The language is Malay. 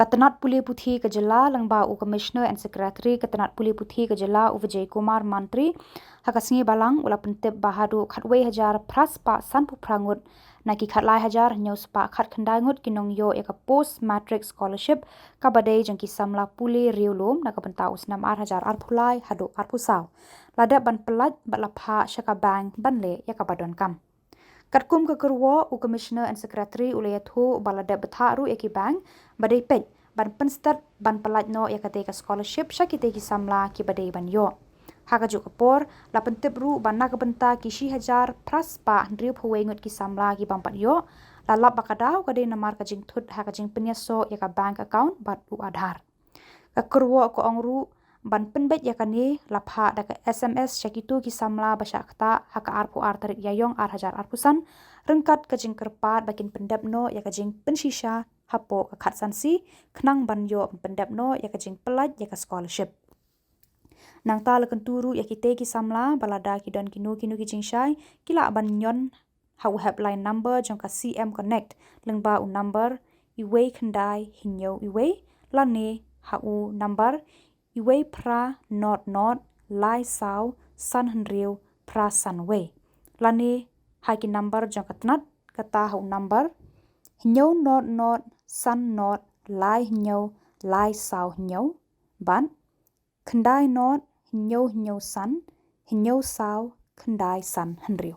Katanat Pule Puthi Khubor Langba U Commissioner and Secretary Katanat Pule Puthi Khubor U Vijay Kumar Mantri Hakasingi Balang ula pentip bahadu khatwei hajar pras pa sanpu prangut naki khatlai hajar news pa khat khandai ngut kinong yo eka post matric scholarship kabadai jangki Samla Pule riulum naka bentau usnam hajar arphulai hadu arpusau lada ban pelat balapha shaka Biang banle ya kabadon kam Katkum kekerwo U Commissioner and Secretary ulayathu balada betharu eki Biang badai pej ban penstat ban pelat no ya kateka scholarship shakite ki Samla ki badai ban yo Hakajuk Khubor la pentip ru ban nak benta kishi hajar pras pa ndriu phwe ngut ki Samla ki bampat yo la lap bakadau kade namar ka jing thut hakajing penyaso ya ka bank account bat u Aadhaar kekerwo ko ongru ban penbet ya kani lapha da SMS syakitu ki Samla basya kata haka arpu tarik yayong hajar arpusan rengkat kajing kerpat bakin pendap no ya kajing pensisha hapo ka khat sansi khnang ban yo pendap no ya kajing pelat ya ka scholarship nang ta lekan turu ya kite ki Samla balada ki don kinu ki jingshai kila ban nyon hau helpline number jong ka CM connect lengba u number iwe khandai hinyo iwe lane hau number iwe pra not lai sau san henriu pra sanwe lane haki number jong katnat kata hau number hinyo not san not lai hinyo lai sau hinyo ban khandai not hinyo san hinyo sau khandai san henriu